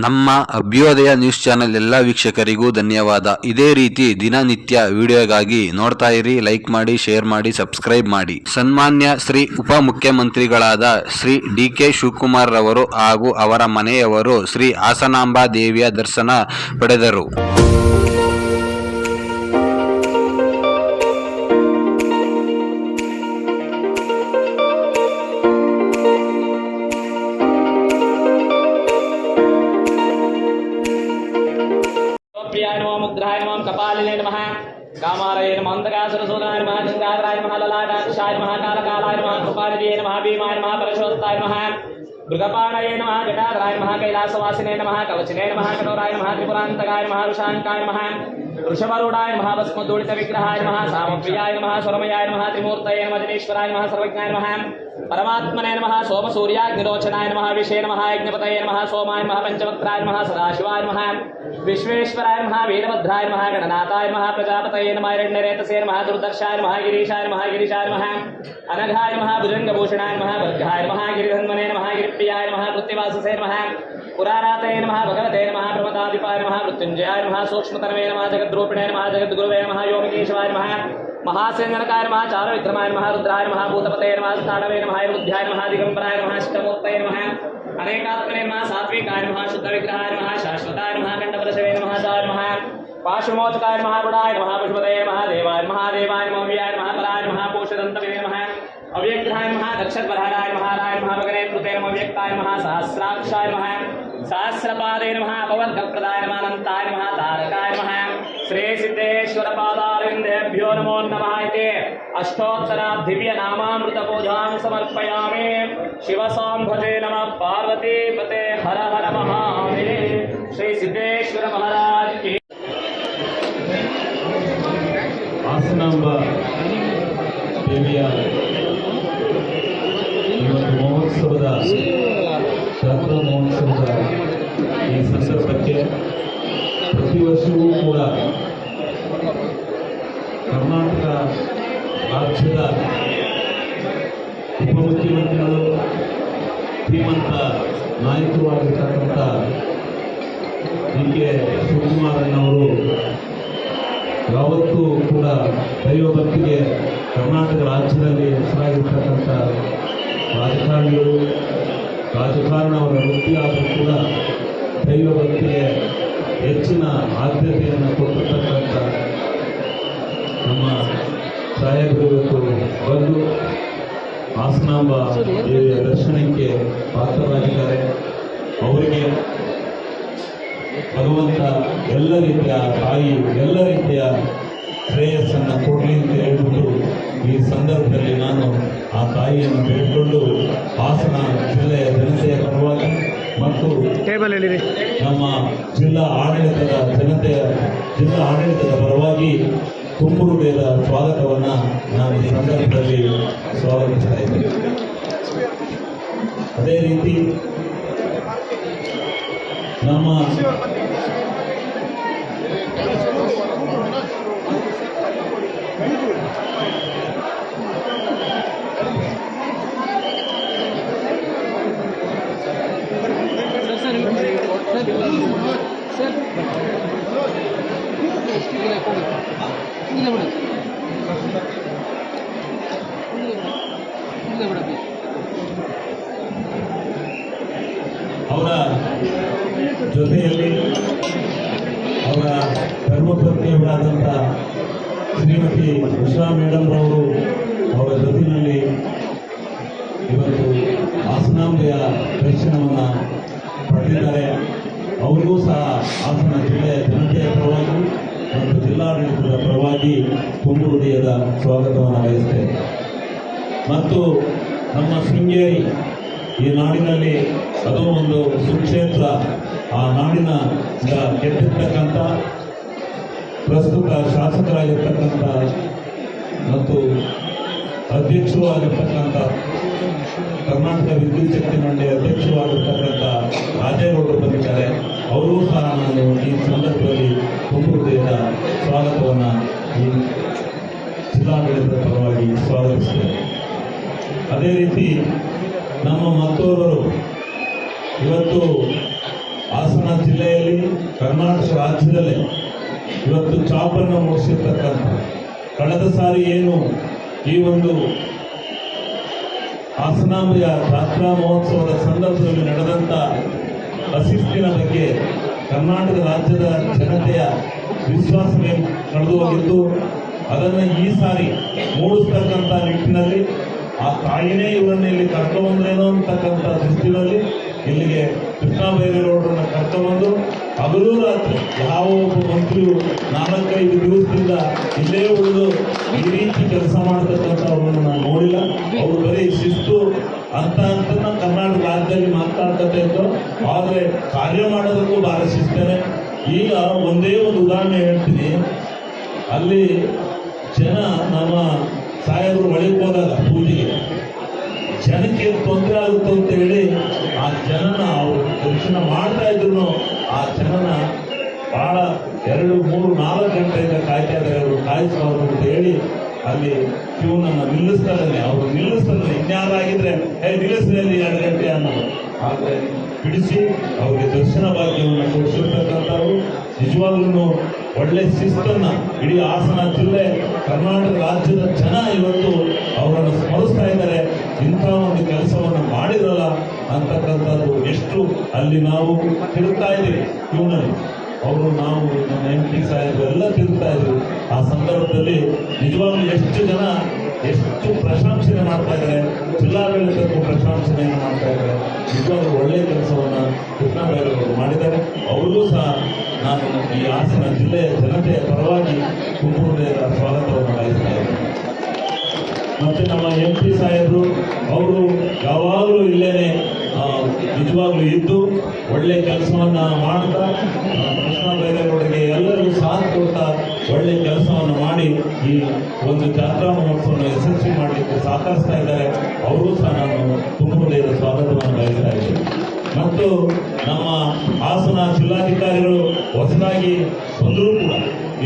ನಮ್ಮ ಅಭ್ಯುದಯ news channel ಎಲ್ಲ ವೀಕ್ಷಕರಿಗೂ ಧನ್ಯವಾದ. ಇದೇ ರೀತಿ ದಿನನಿತ್ಯ ವಿಡಿಯೋಗಾಗಿ ನೋಡ್ತಾ ಇರಿ. ಲೈಕ್ ಮಾಡಿ, ಶೇರ್ ಮಾಡಿ, ಸಬ್ಸ್ಕ್ರೈಬ್ ಮಾಡಿ. ಸನ್ಮಾನ್ಯ ಶ್ರೀ ಉಪಮುಖ್ಯಮಂತ್ರಿಗಳಾದ ಶ್ರೀ ಡಿ.ಕೆ. ಶಿವಕುಮಾರ್ ರವರು ಹಾಗೂ ಅವರ ಮನೆಯವರು ಶ್ರೀ ಹಾಸನಾಂಬಾ ದೇವಿಯ ದರ್ಶನ ಪಡೆದರು. मुद्राय नमः कपालिने नमः कामालये नमः अंधकासुरसूदाय नमः गंगाधराय नमः ललाटाक्षाय नमः कालकालाय नमः कृपानिधये नमः भीमाय नमः परशोत्ताय नमः मृगपाणये नमः जटाधराय नमः कैलासवासिने नमः कवचिने नमः कठोराय नमः त्रिपुरान्तकाय नमः ऋषाङ्काय नमः वृषभरूढाय नमः भस्मोद्दोलितविग्रहाय नमः सामप्रियाय नमः स्वरमयाय नमः त्रिमूर्तये नमः जनेश्वराय नमः सर्वज्ञाय नमः परमात्मने नमः सोमसूर्याग्निरोचनाय नमः विषे नमः यज्ञपतये नमः सोमाय नमः पंचवक्त्राय नमः सदाशिवाय नमः विश्वेश्वराय नमः वीरभद्राय नमः गणनाथाय नमः प्रजापतये नमः हिरण्यरेतसे नमः दुर्दर्शाय नमः गिरीशाय नमः अनघाय नमः भुजंगभूषणाय नमः भद्राय नमः गिरिधन्वने नमः गिरिप्रियाय नमः कृत्तिवाससे नमः पुरारातये नमः भगवते नमः प्रमदाधिपाय नमः मृत्युंजयाय नमः सूक्ष्मतर्वे नमः जगद्रूपिणे नमः जगद्गुरुवे नमः योमकेशवाय नमः महासेनकाय नमः चारुविक्रमाय नमः रुद्राय नमः भूतपतये नमः स्थाणवे नमः बुद्ध्याय नमः दिगंबराय नमः अष्टमूर्तये नमः अनेकात्मने नमः सात्विकाय नमः शुद्धविग्रहाय नमः शाश्वताय नमः कंठप्रशवे नमः दाय नमः पाशुमोचकाय नमः गुणाय नमः पुष्पतये नमः देवाय नमः नमः व्याय नमः पराय नमः पोषदन्तवे नमः अव्यक्ताय नमः दक्षद्वरहराय नमः राय नमः भगने कृते नमः व्यक्ताय नमः सहस्राक्षाय नमः सहस्रपादे नमः भवद्गप्रदाय नमः अनन्ताय नमः तारकाय नमः श्री सिद्धेश्वर पादारविन्देभ्यो नमो नमः इति अष्टोत्तर दिव्य नामामृतपूजां समर्पयामि। शिवसाम्भजे नमः पार्वती पते हर हर महादेव। श्री सिद्धेश्वर महाराज की ಹಾಸನಾಂಬಾ ದೇವಿಯ ಈ ಒಂದು ಮಹೋತ್ಸವದ ಜಾತ್ರಾ ಮಹೋತ್ಸವದ ಈ ಸಂದರ್ಭಕ್ಕೆ ಪ್ರತಿ ವರ್ಷವೂ ಕೂಡ ಕರ್ನಾಟಕ ರಾಜ್ಯದ ಉಪಮುಖ್ಯಮಂತ್ರಿಗಳು ಶ್ರೀಮಂತ ನಾಯಕರು ಆಗಿರ್ತಕ್ಕಂಥ ಡಿ.ಕೆ. ಶಿವಕುಮಾರಣ್ಣವರು ಯಾವತ್ತೂ ಕೂಡ ದೈವಭಕ್ತಿಗೆ ಕರ್ನಾಟಕ ರಾಜ್ಯದಲ್ಲಿ ಹೆಸರಾಗಿರ್ತಕ್ಕಂಥ ರಾಜಕಾರಣಿಗಳು ರಾಜಕಾರಣವರ ವೃತ್ತಿ ಆದರೂ ಕೂಡ ದೈವಭಕ್ತಿಗೆ ಹೆಚ್ಚಿನ ಆದ್ಯತೆಯನ್ನು ಕೊಟ್ಟಿರ್ತಕ್ಕಂಥ ನಮ್ಮ ಸಾಹೇಬರು ಇವತ್ತು ಬಂದು ಹಾಸನಾಂಬಾ ದೇವಿಯ ದರ್ಶನಕ್ಕೆ ಪಾತ್ರರಾಗಿದ್ದಾರೆ. ಅವರಿಗೆ ಭಗವಂತ ಎಲ್ಲ ರೀತಿಯ ತಾಯಿ ಎಲ್ಲ ರೀತಿಯ ಶ್ರೇಯಸ್ಸನ್ನು ಕೊಡಲಿ ಅಂತ ಹೇಳ್ಬಿಟ್ಟು ಈ ಸಂದರ್ಭದಲ್ಲಿ ನಾನು ಆ ತಾಯಿಯನ್ನು ಬೇಡಿಕೊಂಡು ಹಾಸನ ಜಿಲ್ಲೆಯ ಜನತೆಯ ಪರವಾಗಿ ಮತ್ತು ನಮ್ಮ ಜಿಲ್ಲಾ ಆಡಳಿತದ ಪರವಾಗಿ ತುಂಬು ಹೃದಯದ ಸ್ವಾಗತವನ್ನು ನಾನು ಈ ಸಂದರ್ಭದಲ್ಲಿ ಸ್ವಾಗತಿಸ್ತಾ ಇದ್ದೇನೆ. ಅದೇ ರೀತಿ ನಮ್ಮ ಅವರ ಜೊತೆಯಲ್ಲಿ ಅವರ ಧರ್ಮಪತ್ನಿಯವರಾದಂಥ ಶ್ರೀಮತಿ ಉಷಾ ಮೇಡಮ್ ರವರು ಅವರ ಜೊತೆಯಲ್ಲಿ ಇವತ್ತು ಹಾಸನಾಂಬೆಯ ದರ್ಶನವನ್ನು ಪಡೆದಿದ್ದಾರೆ. ಅವರಿಗೂ ಸಹ ಹಾಸನ ಜಿಲ್ಲೆಯ ಜನತೆಯ ಪರವಾಗಿ ಮತ್ತು ಜಿಲ್ಲಾಡಳಿತದ ಪರವಾಗಿ ತುಂಬು ಹೃದಯದ ಸ್ವಾಗತವನ್ನು ಬಯಸ್ತೇನೆ. ಮತ್ತು ನಮ್ಮ ಶೃಂಗೇರಿ ಈ ನಾಡಿನಲ್ಲಿ ಅದು ಒಂದು ಸುಕ್ಷೇತ್ರ. ಆ ನಾಡಿನ ಗೆದ್ದಿರ್ತಕ್ಕಂಥ ಪ್ರಸ್ತುತ ಶಾಸಕರಾಗಿರ್ತಕ್ಕಂಥ ಮತ್ತು ಅಧ್ಯಕ್ಷರು ಆಗಿರ್ತಕ್ಕಂಥ ಕರ್ನಾಟಕ ವಿದ್ಯುತ್ ಶಕ್ತಿ ಮಂಡಳಿ ಅಧ್ಯಕ್ಷರು ಆಗಿರ್ತಕ್ಕಂಥ ರಾಜೇಗೌಡರು ಬಂದಿದ್ದಾರೆ. ಅವರೂ ಸಹ ನಾನು ಈ ಸಂದರ್ಭದಲ್ಲಿ ತುಂಬು ಹೃದಯದ ಸ್ವಾಗತವನ್ನು ಈ ಜಿಲ್ಲಾಡಳಿತದ ಪರವಾಗಿ ಸ್ವಾಗತಿಸ್ತೇನೆ. ಅದೇ ರೀತಿ ನಮ್ಮ ಮತ್ತೋರ್ವರು ಇವತ್ತು ಹಾಸನ ಜಿಲ್ಲೆಯಲ್ಲಿ ಕರ್ನಾಟಕ ರಾಜ್ಯದಲ್ಲೇ ಇವತ್ತು ಚಾಪನ್ನು ಮೂಡಿಸಿರ್ತಕ್ಕಂಥ ಕಳೆದ ಸಾರಿ ಏನು ಈ ಒಂದು ಹಾಸನಾಂಬೆಯ ಜಾತ್ರಾ ಮಹೋತ್ಸವದ ಸಂದರ್ಭದಲ್ಲಿ ನಡೆದಂಥ ಅಶಿಸ್ತಿನ ಬಗ್ಗೆ ಕರ್ನಾಟಕ ರಾಜ್ಯದ ಜನತೆಯ ವಿಶ್ವಾಸವೇ ಕಳೆದು ಹೋಗಿದ್ದು, ಅದನ್ನು ಈ ಸಾರಿ ಮೂಡಿಸ್ತಕ್ಕಂಥ ನಿಟ್ಟಿನಲ್ಲಿ ಆ ತಾಯಿನೇ ಇವರನ್ನು ಇಲ್ಲಿ ಕರ್ಕೊಂಡ್ಬಂದ್ರೇನೋ ಅಂತಕ್ಕಂಥ ದೃಷ್ಟಿನಲ್ಲಿ ಇಲ್ಲಿಗೆ ಕೃಷ್ಣ ಬೈರೇಗೌಡರನ್ನ ಕರ್ಕೊಂಡ್ಬಂದು ಹಗಲು ರಾತ್ರಿ ಯಾವ ಒಬ್ಬ ಮಂತ್ರಿಯು 4-5 ದಿವಸದಿಂದ ಇಲ್ಲೇ ಉಳಿದು ಈ ರೀತಿ ಕೆಲಸ ಮಾಡ್ತಕ್ಕಂಥ ಅವ್ರನ್ನ ನಾನು ನೋಡಿಲ್ಲ. ಅವರು ಬರೀ ಶಿಸ್ತು ಅಂತ ಕರ್ನಾಟಕ ರಾಜ್ಯದಲ್ಲಿ ಮಾತಾಡ್ತಾ ಇತ್ತು, ಆದರೆ ಕಾರ್ಯ ಮಾಡೋದಕ್ಕೂ ಭಾಳ ಶಿಸ್ತೇನೆ. ಈಗ ಒಂದೇ ಒಂದು ಉದಾಹರಣೆ ಹೇಳ್ತೀನಿ. ಅಲ್ಲಿ ಜನ ನಮ್ಮ ಸಾಹೇಬರು ಒಳಗೆ ಹೋದಾಗ ಪೂಜೆಗೆ ಜನಕ್ಕೆ ತೊಂದರೆ ಆಗುತ್ತೆ ಅಂತ ಹೇಳಿ ಆ ಜನನ ಅವರು ದರ್ಶನ ಮಾಡ್ತಾ ಇದ್ರು ಆ ಜನನ ಭಾಳ 2, 3, 4 ಗಂಟೆಯಿಂದ ಕಾಯ್ತಾ ಇದ್ದಾರೆ. ಅವರು ಕಾಯಿಸಬಾರ್ದು ಅಂತ ಹೇಳಿ ಅಲ್ಲಿ ಕ್ಯೂನನ್ನು ಅವರು ನಿಲ್ಲಿಸ್ತಾರೆ. ಇನ್ಯಾರಾಗಿದ್ರೆ ನಿಲ್ಲಿಸಿದಲ್ಲಿ 2 ಗಂಟೆ ಅನ್ನೋದು. ಆದರೆ ಬಿಡಿಸಿ ಅವರಿಗೆ ದರ್ಶನ ಭಾಗ್ಯವನ್ನು ಕೊಡಿಸಿರ್ತಕ್ಕಂಥವ್ರು ನಿಜವಾಗ್ಲೂ ಒಳ್ಳೆ ಶಿಸ್ತನ್ನು ಇಡೀ ಹಾಸನ ಜಿಲ್ಲೆ ಕರ್ನಾಟಕ ರಾಜ್ಯದ ಜನ ಇವತ್ತು ಅವರನ್ನು ಸ್ಮರಿಸ್ತಾ ಇದ್ದಾರೆ. ಇಂಥ ಒಂದು ಕೆಲಸವನ್ನು ಮಾಡಿರಲ್ಲ ಅಂತಕ್ಕಂಥದ್ದು ಎಷ್ಟು ಅಲ್ಲಿ ನಾವು ತಿರುಗ್ತಾ ಇದ್ದೀವಿ ಕ್ಯೂನಲ್ಲಿ. ಅವರು ನಾವು ನಮ್ಮ MP ಸಾಹೇಬರು ಎಲ್ಲ ತಿರುಗ್ತಾ ಇದ್ರು. ಆ ಸಂದರ್ಭದಲ್ಲಿ ನಿಜವಾಗ್ಲೂ ಎಷ್ಟು ಜನ ಎಷ್ಟು ಪ್ರಶಂಸನೆ ಮಾಡ್ತಾ ಇದ್ದಾರೆ, ಜಿಲ್ಲಾಡಳಿತಕ್ಕೂ ಪ್ರಶಂಸನೆಯನ್ನು ಮಾಡ್ತಾ ಇದ್ದಾರೆ. ನಿಜವಾಗ್ಲೂ ಒಳ್ಳೆಯ ಕೆಲಸವನ್ನು ಕೃಷ್ಣ ಬೈರೇಗೌಡರು ಮಾಡಿದ್ದಾರೆ. ಅವ್ರಿಗೂ ಸಹ ನಾನು ಈ ಹಾಸನ ಜಿಲ್ಲೆಯ ಜನತೆಯ ಪರವಾಗಿ ತುಂಬುವುದರ ಸ್ವಾಗತವನ್ನು ಬಯಸ್ತಾ ಇದ್ದೇನೆ. ಮತ್ತು ನಮ್ಮ MP ಸಾಹೇಬರು ಅವರು ಯಾವಾಗಲೂ ಇಲ್ಲೇನೆ ನಿಜವಾಗ್ಲೂ ಇದ್ದು ಒಳ್ಳೆ ಕೆಲಸವನ್ನು ಮಾಡ್ತಾ ಕೃಷ್ಣ ಬೈರೇಗೌಡರಿಗೆ ಎಲ್ಲರಿಗೂ ಸಾಥ್ ಕೊಡ್ತಾ ಒಳ್ಳೆ ಕೆಲಸವನ್ನು ಮಾಡಿ ಈ ಒಂದು ಜಾತ್ರಾ ಮಹೋತ್ಸವವನ್ನು ಯಶಸ್ವಿ ಮಾಡಲಿಕ್ಕೆ ಸಹಕರಿಸ್ತಾ ಇದ್ದಾರೆ. ಅವರು ಸಹ ನಾನು ತುಂಬುವುದರ ಸ್ವಾಗತವನ್ನು ಬಯಸ್ತಾ ಇದ್ದೇನೆ. ಮತ್ತು ನಮ್ಮ ಹಾಸನ ಜಿಲ್ಲಾಧಿಕಾರಿಗಳು ಹೊಸದಾಗಿ ಬಂದರೂ ಕೂಡ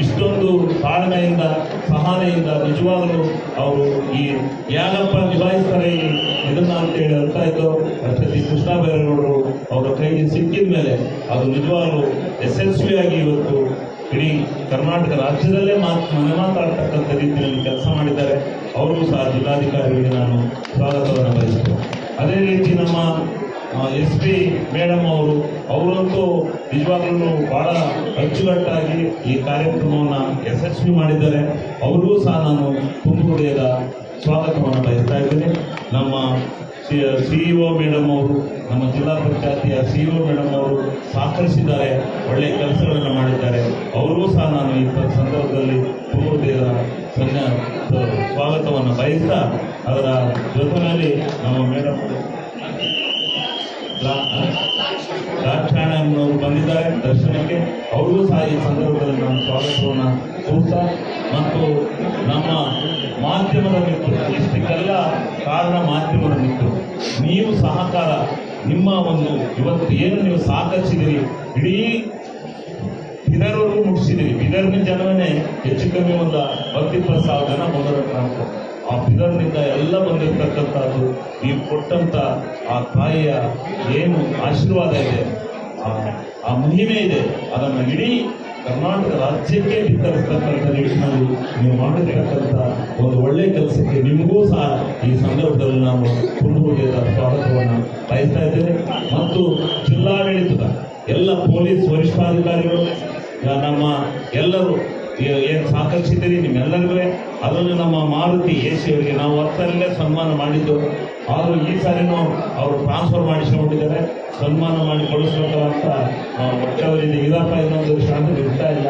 ಇಷ್ಟೊಂದು ತಾಳ್ಮೆಯಿಂದ ಸಹನೆಯಿಂದ ನಿಜವಾಗಲೂ ಅವರು ಈ ಯಾಗಪ್ಪ ನಿಭಾಯಿಸ್ತಾರೆ ಇದನ್ನ ಅಂತೇಳಿ ಅರ್ಥ ಆಯಿತು. ಅಷ್ಟೇ ಕೃಷ್ಣ ಬೈರೇಗೌಡರು ಅವರ ಕೈಗೆ ಸಿಕ್ಕಿದ ಮೇಲೆ ಅದು ನಿಜವಾಗಲೂ ಯಶಸ್ವಿಯಾಗಿ ಇವತ್ತು ಇಡೀ ಕರ್ನಾಟಕ ರಾಜ್ಯದಲ್ಲೇ ಮನೆ ಮಾತಾಡ್ತಕ್ಕಂಥ ರೀತಿಯಲ್ಲಿ ಕೆಲಸ ಮಾಡಿದ್ದಾರೆ. ಅವ್ರಿಗೂ ಸಹ ಜಿಲ್ಲಾಧಿಕಾರಿಗಳಿಗೆ ನಾನು ಸ್ವಾಗತವನ್ನು ಬಯಸ್ತೇನೆ. ಅದೇ ರೀತಿ ನಮ್ಮ SP ಮೇಡಮ್ ಅವರಂತೂ ನಿಜವಾಗ್ಲೂ ಭಾಳ ಅಚ್ಚುಕಟ್ಟಾಗಿ ಈ ಕಾರ್ಯಕ್ರಮವನ್ನು ಯಶಸ್ವಿ ಮಾಡಿದ್ದಾರೆ. ಅವ್ರಿಗೂ ಸಹ ನಾನು ತುಂಬು ಹೃದಯದ ಸ್ವಾಗತವನ್ನು ಬಯಸ್ತಾ ಇದ್ದೇನೆ. ನಮ್ಮ CEO ಮೇಡಮ್ ಅವರು, ನಮ್ಮ ಜಿಲ್ಲಾ ಪಂಚಾಯತಿಯ CEO ಮೇಡಮ್ ಅವರು ಸಹಕರಿಸಿದ್ದಾರೆ, ಒಳ್ಳೆಯ ಕೆಲಸಗಳನ್ನು ಮಾಡಿದ್ದಾರೆ. ಅವ್ರಿಗೂ ಸಹ ನಾನು ಈ ಸಂದರ್ಭದಲ್ಲಿ ತುಂಬು ಹೃದಯದ ಸ್ವಾಗತವನ್ನು ಬಯಸ್ತಾ ಅದರ ಜೊತೆಯಲ್ಲಿ ನಮ್ಮ ಮೇಡಮ್ ದಾಕ್ಷಾಯಣಮ್ಮನವರು ಬಂದಿದ್ದಾರೆ ದರ್ಶನಕ್ಕೆ. ಅವ್ರಿಗೂ ಸಹ ಈ ಸಂದರ್ಭದಲ್ಲಿ ನಾನು ಸ್ವಾಗತವನ್ನು ಕೋರ್ತಾ ಮತ್ತು ನಮ್ಮ ಮಾಧ್ಯಮದ ಮಿತ್ರರು, ಇಷ್ಟಕ್ಕೆಲ್ಲ ಕಾರಣ ಮಾಧ್ಯಮದ ಮಿತ್ರರು, ನೀವು ಸಹಕಾರ ನಿಮ್ಮ ಒಂದು ಇವತ್ತು ಏನು ನೀವು ಸಹಕರಿಸಿದಿರಿ, ಇಡೀ ಬೀದರ್ವರೆಗೂ ಮುಗಿಸಿದಿರಿ. ಬೀದರ್ನ ಜನವೇ ಹೆಚ್ಚು ಕಮ್ಮಿ ಒಂದು 10-20,000 ಜನ ಬಂದಿರೋ ಆ ಬೀದರ್ನಿಂದ ಎಲ್ಲ ಬಂದಿರತಕ್ಕಂಥದ್ದು ನೀವು ಕೊಟ್ಟಂಥ ಆ ತಾಯಿಯ ಏನು ಆಶೀರ್ವಾದ ಇದೆ, ಆ ಮಹಿಮೆ ಇದೆ, ಅದನ್ನು ಇಡೀ ಕರ್ನಾಟಕ ರಾಜ್ಯಕ್ಕೆ ಬಿತ್ತರಿಸ್ತಕ್ಕಂಥ ನಿಟ್ಟಿನಲ್ಲಿ ನೀವು ಮಾಡಿರ್ತಕ್ಕಂಥ ಒಂದು ಒಳ್ಳೆಯ ಕೆಲಸಕ್ಕೆ ನಿಮಗೂ ಸಹ ಈ ಸಂದರ್ಭದಲ್ಲಿ ನಾನು ತುಂಬುವುದರ ಸ್ವಾಗತವನ್ನು ಬಯಸ್ತಾ ಇದ್ದೇನೆ. ಮತ್ತು ಜಿಲ್ಲಾಡಳಿತದ ಎಲ್ಲ ಪೊಲೀಸ್ ವರಿಷ್ಠಾಧಿಕಾರಿಗಳು, ನಮ್ಮ ಎಲ್ಲರೂ ಏನು ಸಹಕರಿಸಿದ್ದೀರಿ ನಿಮ್ಮೆಲ್ಲರಿಗೂ. ಅದನ್ನು ನಮ್ಮ ಮಾರುತಿ AC ಅವರಿಗೆ ನಾವು 10 ಸನ್ಮಾನ ಮಾಡಿದ್ದು, ಆದರೂ ಈ ಸಾರಿನೂ ಅವರು ಟ್ರಾನ್ಸ್ಫರ್ ಮಾಡಿಸಿಕೊಂಡಿದ್ದಾರೆ. ಸನ್ಮಾನ ಮಾಡಿ ಕಳಿಸ್ಬೇಕಲ್ಲ ಅಂತ ಹೊಟ್ಟೆವರಿಂದ ಇದಪ್ಪ ಇನ್ನೊಂದು ಶಾಂತಿ ಇರ್ತಾ ಇಲ್ಲ.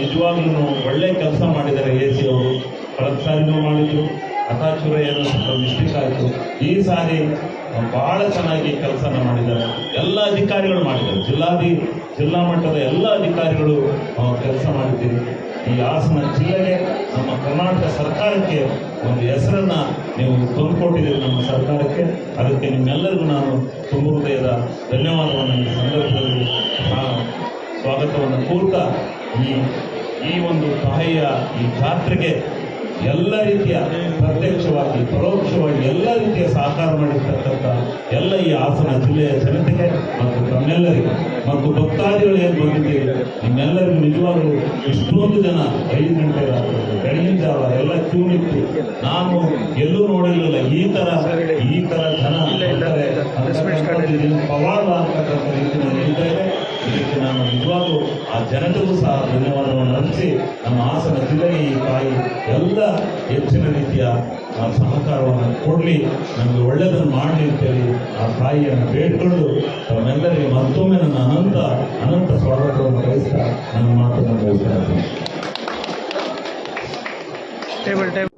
ನಿಜವಾಗ್ಲೂ ಒಳ್ಳೆಯ ಕೆಲಸ ಮಾಡಿದ್ದಾರೆ AC ಅವರು. ಕಳೆದ ಸಾರಿನೂ ಮಾಡಿದ್ರು, ಹತಾಚುರ ಏನೋ ಸ್ವಲ್ಪ ಮಿಸ್ಟೇಕ್ ಆಯಿತು. ಈ ಸಾರಿ ಭಾಳ ಚೆನ್ನಾಗಿ ಕೆಲಸನ ಮಾಡಿದ್ದಾರೆ. ಎಲ್ಲ ಅಧಿಕಾರಿಗಳು ಮಾಡಿದ್ದಾರೆ, ಜಿಲ್ಲಾ ಮಟ್ಟದ ಎಲ್ಲ ಅಧಿಕಾರಿಗಳು ಕೆಲಸ ಮಾಡಿದ್ದೀರಿ. ಈ ಹಾಸನ ಜಿಲ್ಲೆಗೆ, ನಮ್ಮ ಕರ್ನಾಟಕ ಸರ್ಕಾರಕ್ಕೆ ಒಂದು ಹೆಸರನ್ನು ನೀವು ತಂದುಕೊಟ್ಟಿದ್ದೀರಿ ನಮ್ಮ ಸರ್ಕಾರಕ್ಕೆ. ಅದಕ್ಕೆ ನಿಮ್ಮೆಲ್ಲರಿಗೂ ನಾನು ತುಂಬ ಹೃದಯದ ಧನ್ಯವಾದವನ್ನು ಈ ಸಂದರ್ಭದಲ್ಲಿ ಸ್ವಾಗತವನ್ನು ಕೋರ್ತಾ ಈ ಒಂದು ತಾಯಿಯ ಈ ಜಾತ್ರೆಗೆ ಎಲ್ಲ ರೀತಿಯ ಪ್ರತ್ಯಕ್ಷವಾಗಿ ಪರೋಕ್ಷವಾಗಿ ಎಲ್ಲ ರೀತಿಯ ಸಹಕಾರ ಮಾಡಿರ್ತಕ್ಕಂಥ ಎಲ್ಲ ಈ ಹಾಸನ ಜಿಲ್ಲೆಯ ಜನತೆಗೆ ಮತ್ತು ತಮ್ಮೆಲ್ಲರಿಗೆ ಮತ್ತು ಭಕ್ತಾದಿಗಳು ಏನು ಬಂದಿದ್ದೀರಿ ನಿಮ್ಮೆಲ್ಲರಿಗೂ ನಿಜವಾಗ್ಲೂ ಇಷ್ಟೊಂದು ಜನ 5 ಗಂಟೆ ರಾತ್ರಿ ಬೆಳಗಿನ ಜಾವ ಎಲ್ಲ ಕ್ಯೂ ನಿಂತು ನಾನು ಎಲ್ಲೂ ನೋಡಿರಲಿಲ್ಲ ಈ ತರ ಜನ ಬರ್ತಾರೆ ಅಂತಕ್ಕಂಥದ್ದು ಇದನ್ನು ಪವಾಡ ಅಂತಕ್ಕಂಥ ರೀತಿಯಲ್ಲಿ ನಡೀತಾ ಇದೆ. ಇದಕ್ಕೆ ನಾನು ನಿಜವಾಗ್ಲೂ ಆ ಜನತೆಗೂ ಸಹ ಧನ್ಯವಾದವನ್ನು ಅರ್ಪಿಸಿ ನಮ್ಮ ಹಾಸನ ಜಿಲ್ಲೆಗೆ ಈ ತಾಯಿ ಎಲ್ಲ ಹೆಚ್ಚಿನ ರೀತಿಯ ಸಹಕಾರವನ್ನು ಕೊಡಲಿ, ನಮಗೆ ಒಳ್ಳೆಯದನ್ನು ಮಾಡಲಿ ಅಂತೇಳಿ ಆ ತಾಯಿಯನ್ನು ಬೇಡ್ಕೊಂಡು ತಮ್ಮೆಲ್ಲರಿಗೆ ಮತ್ತೊಮ್ಮೆ ನನ್ನ ಅನಂತ ಸ್ವಾಗತವನ್ನು ಬಯಸ್ತಾ ನನ್ನ ಮಾತನ್ನು ಮುಗಿಸ್ತಾ ಇದ್ದೀನಿ.